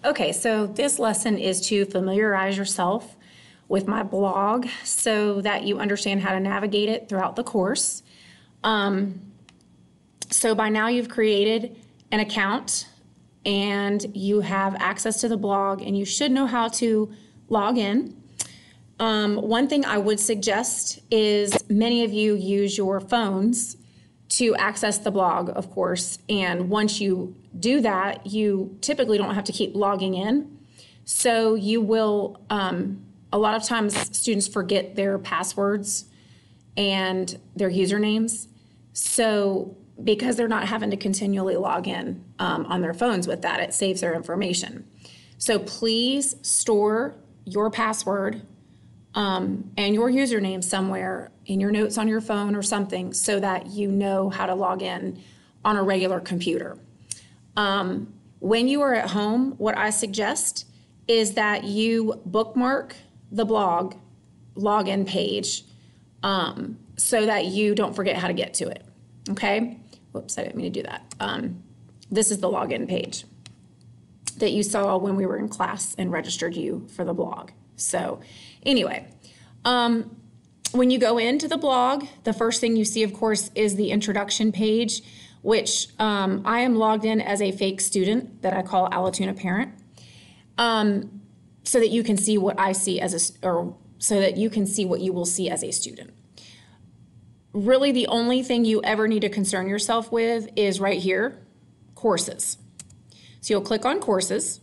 Okay, so this lesson is to familiarize yourself with my blog so that you understand how to navigate it throughout the course. So by now you've created an account and you have access to the blog and you should know how to log in. One thing I would suggest is many of you use your phones to access the blog, of course, and once you do that, you typically don't have to keep logging in. So you will, a lot of times students forget their passwords and their usernames. So because they're not having to continually log in on their phones with that, it saves their information. So please store your password and your username somewhere in your notes on your phone or something so that you know how to log in on a regular computer. When you are at home, what I suggest is that you bookmark the blog login page so that you don't forget how to get to it, okay? Whoops, I didn't mean to do that. This is the login page that you saw when we were in class and registered you for the blog. So anyway, when you go into the blog, the first thing you see, of course, is the introduction page, which I am logged in as a fake student that I call Allatoona Parent, so that you can see what I see as so that you can see what you will see as a student. Really, the only thing you ever need to concern yourself with is right here, courses. So you'll click on courses,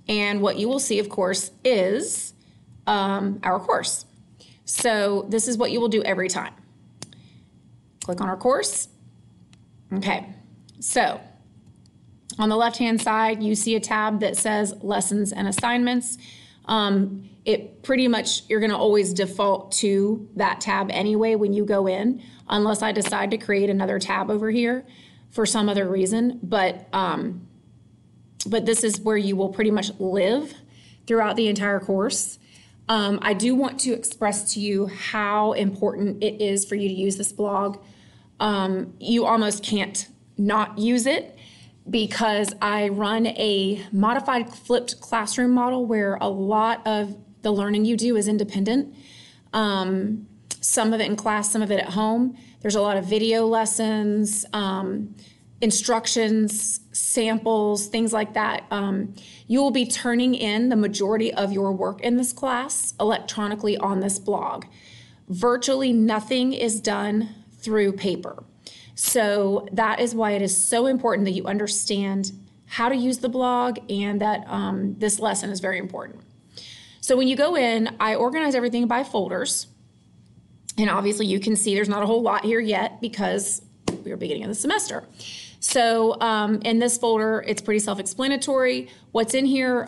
and what you will see, of course, is our course. So this is what you will do every time. Click on our course. Okay, so on the left-hand side, you see a tab that says Lessons and Assignments. It pretty much, you're gonna always default to that tab anyway when you go in, unless I decide to create another tab over here for some other reason. But this is where you will pretty much live throughout the entire course. I do want to express to you how important it is for you to use this blog. You almost can't not use it because I run a modified flipped classroom model where a lot of the learning you do is independent. Some of it in class, some of it at home. There's a lot of video lessons, instructions, samples, things like that. You will be turning in the majority of your work in this class electronically on this blog. Virtually nothing is done through paper. So that is why it is so important that you understand how to use the blog and that this lesson is very important. So when you go in, I organize everything by folders. And obviously you can see there's not a whole lot here yet because we're beginning of the semester. So in this folder, it's pretty self-explanatory. What's in here,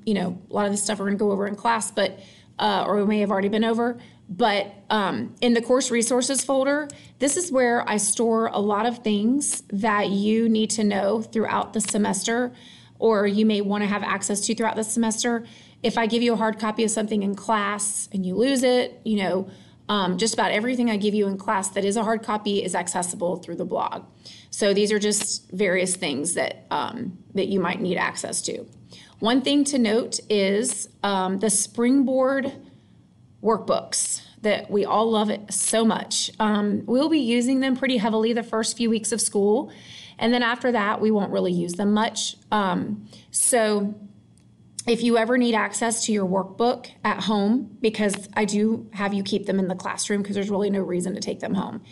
you know, a lot of this stuff we're gonna go over in class, but or we may have already been over. But in the course resources folder, this is where I store a lot of things that you need to know throughout the semester, or you may want to have access to throughout the semester. If I give you a hard copy of something in class and you lose it, you know, just about everything I give you in class that is a hard copy is accessible through the blog. So these are just various things that, that you might need access to. One thing to note is the Springboard workbooks that we all love it so much. We'll be using them pretty heavily the first few weeks of school, and then after that we won't really use them much. So if you ever need access to your workbook at home, because I do have you keep them in the classroom because there's really no reason to take them home.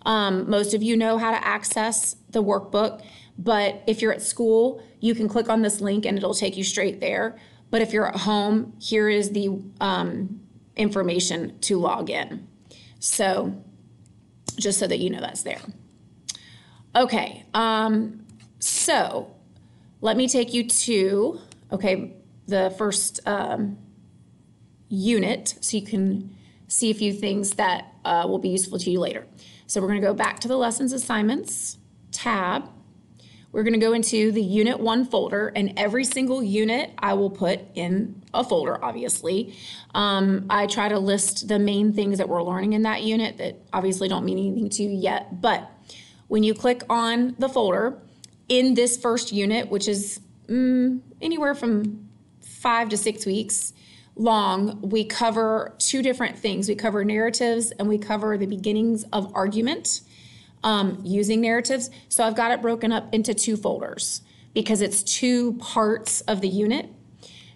Most of you know how to access the workbook, but if you're at school, you can click on this link and it'll take you straight there. But if you're at home, here is the information to log in. So just so that you know that's there. Okay, so let me take you to, the first unit so you can see a few things that will be useful to you later. So we're going to go back to the Lessons Assignments tab. We're going to go into the Unit 1 folder, and every single unit I will put in a folder, obviously. I try to list the main things that we're learning in that unit that obviously don't mean anything to you yet, but when you click on the folder, in this first unit, which is anywhere from 5 to 6 weeks long, we cover 2 different things. We cover narratives and we cover the beginnings of argument using narratives. So I've got it broken up into 2 folders because it's 2 parts of the unit.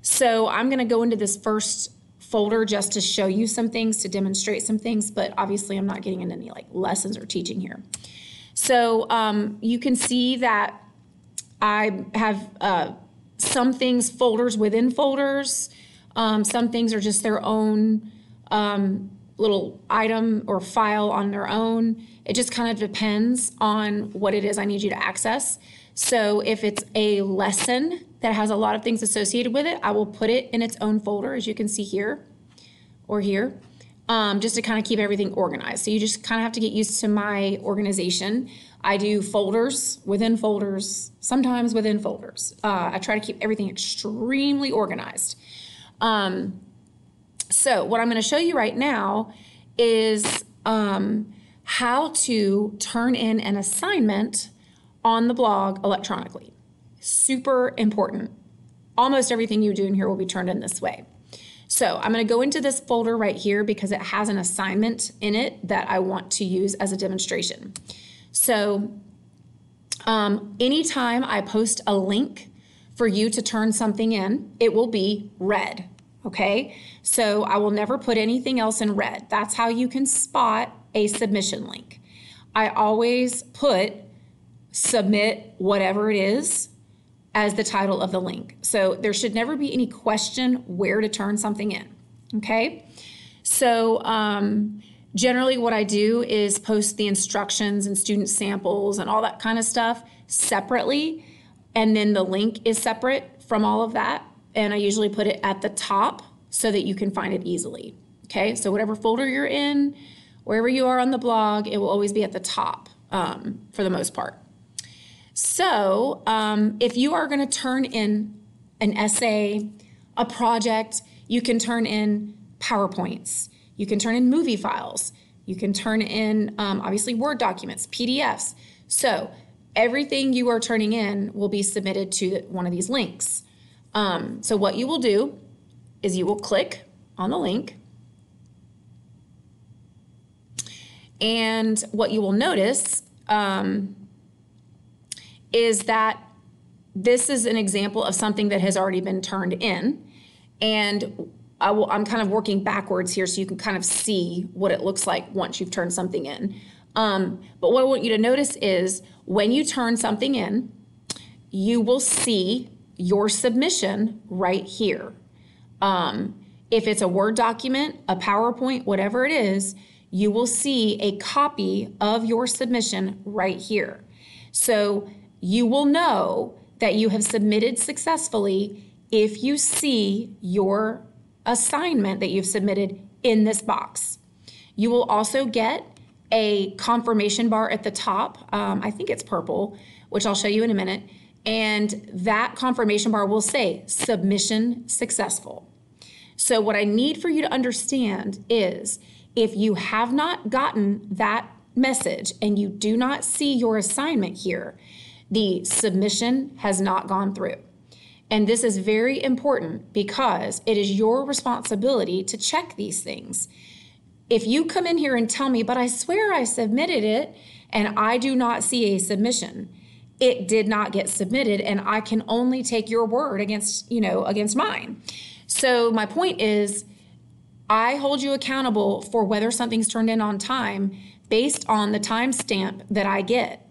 So I'm going to go into this first folder just to show you some things, to demonstrate some things, but obviously I'm not getting into any like lessons or teaching here. So you can see that I have some things folders within folders. Some things are just their own little item or file on their own. It just kind of depends on what it is I need you to access. So if it's a lesson that has a lot of things associated with it, I will put it in its own folder, as you can see here or here, just to kind of keep everything organized. So you just kind of have to get used to my organization. I do folders within folders, sometimes within folders. I try to keep everything extremely organized. So what I'm going to show you right now is how to turn in an assignment on the blog electronically. Super important. Almost everything you do in here will be turned in this way. So I'm going to go into this folder right here because it has an assignment in it that I want to use as a demonstration. So anytime I post a link for you to turn something in, it will be red. Okay, so I will never put anything else in red. That's how you can spot a submission link. I always put submit whatever it is as the title of the link. So there should never be any question where to turn something in. Okay, so generally what I do is post the instructions and student samples and all that kind of stuff separately, and then the link is separate from all of that. And I usually put it at the top so that you can find it easily. Okay, so whatever folder you're in, wherever you are on the blog, it will always be at the top for the most part. So if you are going to turn in an essay, a project, you can turn in PowerPoints, you can turn in movie files, you can turn in obviously Word documents, PDFs. So everything you are turning in will be submitted to one of these links. So what you will do is you will click on the link, and what you will notice is that this is an example of something that has already been turned in, and I'm kind of working backwards here so you can kind of see what it looks like once you've turned something in. But what I want you to notice is when you turn something in, you will see your submission right here. If it's a Word document, a PowerPoint, whatever it is, you will see a copy of your submission right here. So you will know that you have submitted successfully if you see your assignment that you've submitted in this box. You will also get a confirmation bar at the top. I think it's purple, which I'll show you in a minute. And that confirmation bar will say submission successful. So what I need for you to understand is if you have not gotten that message and you do not see your assignment here, the submission has not gone through. And this is very important because it is your responsibility to check these things. If you come in here and tell me, but I swear I submitted it and I do not see a submission, it did not get submitted, and I can only take your word against mine. So my point is, I hold you accountable for whether something's turned in on time based on the timestamp that I get.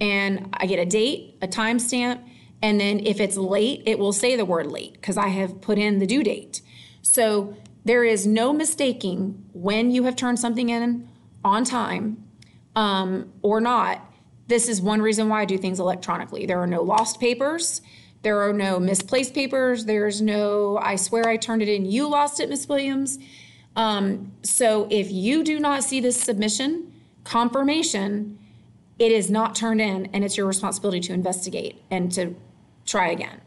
And I get a date, a timestamp, and then if it's late, it will say the word late because I have put in the due date. So there is no mistaking when you have turned something in on time or not. This is one reason why I do things electronically. There are no lost papers. There are no misplaced papers. There's no, I swear I turned it in, you lost it, Miss Williams. So if you do not see this submission confirmation, it is not turned in, and it's your responsibility to investigate and to try again.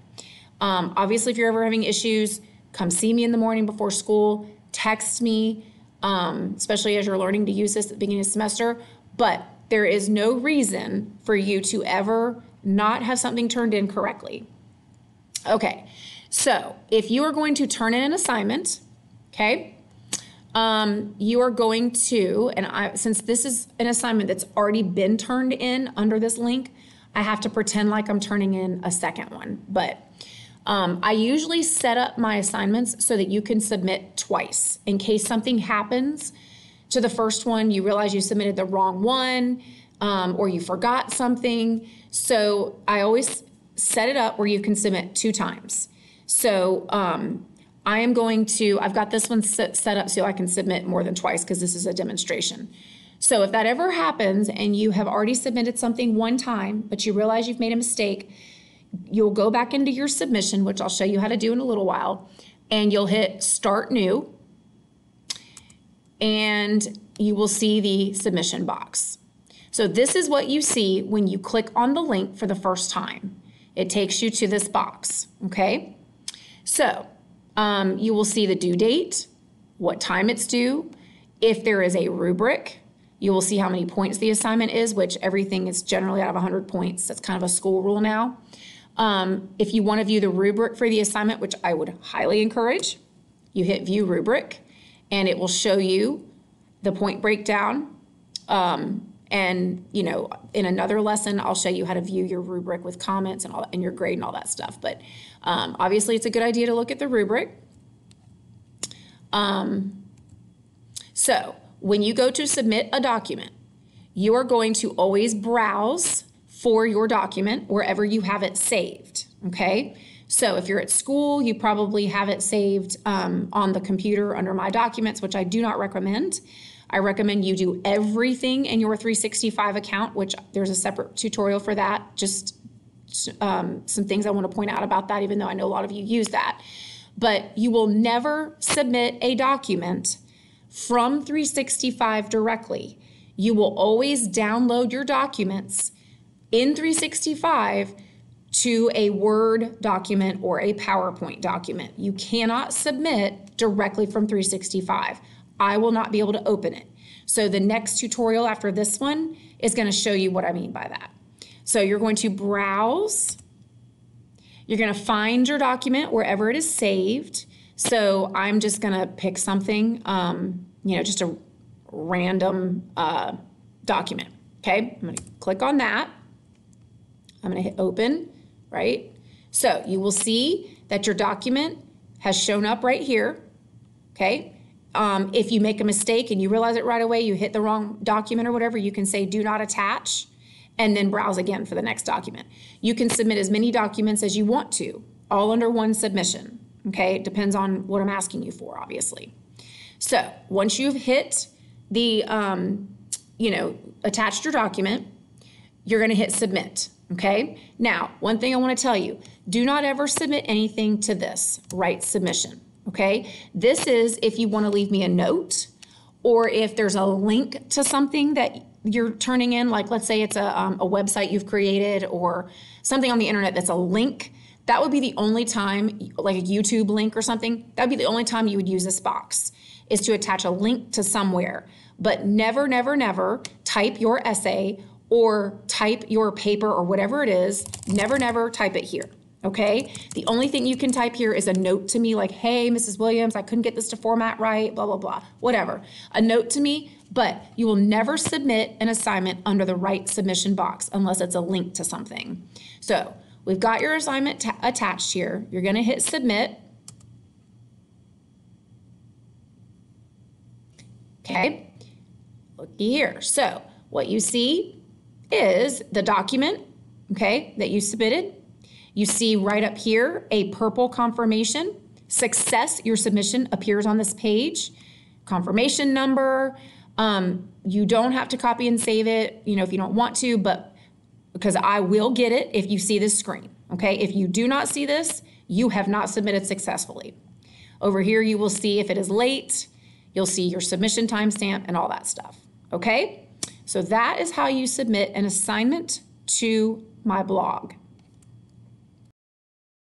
Obviously, if you're ever having issues, come see me in the morning before school, text me, especially as you're learning to use this at the beginning of the semester. But there is no reason for you to ever not have something turned in correctly. Okay, so if you are going to turn in an assignment, okay, you are going to, and since this is an assignment that's already been turned in under this link, I have to pretend like I'm turning in a second one. But I usually set up my assignments so that you can submit twice in case something happens to the first one, you realize you submitted the wrong one, or you forgot something. So I always set it up where you can submit 2 times. So I've got this one set up so I can submit more than twice because this is a demonstration. So if that ever happens and you have already submitted something one time, but you realize you've made a mistake, you'll go back into your submission, which I'll show you how to do in a little while, and you'll hit Start New, and you will see the submission box. So this is what you see when you click on the link for the first time. It takes you to this box, okay? So you will see the due date, what time it's due. If there is a rubric, you will see how many points the assignment is, which everything is generally out of 100 points. That's kind of a school rule now. If you want to view the rubric for the assignment, which I would highly encourage, you hit View Rubric, and it will show you the point breakdown. And you know, in another lesson, I'll show you how to view your rubric with comments and all, and your grade and all that stuff. But obviously, it's a good idea to look at the rubric. So when you go to submit a document, you are going to always browse for your document wherever you have it saved, okay? So if you're at school, you probably have it saved on the computer under My Documents, which I do not recommend. I recommend you do everything in your 365 account, which there's a separate tutorial for that. Just some things I want to point out about that, even though I know a lot of you use that. But you will never submit a document from 365 directly. You will always download your documents in 365 to a Word document or a PowerPoint document. You cannot submit directly from 365. I will not be able to open it. So the next tutorial after this one is going to show you what I mean by that. So you're going to browse. You're going to find your document wherever it is saved. So I'm just going to pick something, you know, just a random document. Okay, I'm going to click on that. I'm going to hit Open, right? So you will see that your document has shown up right here. Okay. If you make a mistake and you realize it right away, you hit the wrong document or whatever, you can say do not attach and then browse again for the next document. You can submit as many documents as you want to, all under one submission. Okay, it depends on what I'm asking you for, obviously. So once you've hit the, you know, attached your document, you're going to hit Submit. Okay, now one thing I want to tell you, do not ever submit anything to this, Write Submission. Okay, this is if you want to leave me a note or if there's a link to something that you're turning in, like let's say it's a website you've created or something on the internet that's a link. That would be the only time, like a YouTube link or something, that would be the only time you would use this box, is to attach a link to somewhere. But never, never, never type your essay or type your paper or whatever it is, never, never type it here. Okay, the only thing you can type here is a note to me like, hey, Mrs. Williams, I couldn't get this to format right, blah, blah, blah, whatever. A note to me, but you will never submit an assignment under the Write Submission box unless it's a link to something. So we've got your assignment attached here. You're going to hit Submit. Okay, looky here. So what you see is the document, okay, that you submitted. You see right up here a purple confirmation. Success, your submission appears on this page. Confirmation number. You don't have to copy and save it, you know, if you don't want to, but because I will get it if you see this screen. Okay, if you do not see this, you have not submitted successfully. Over here, you will see if it is late. You'll see your submission timestamp and all that stuff. Okay, so that is how you submit an assignment to my blog.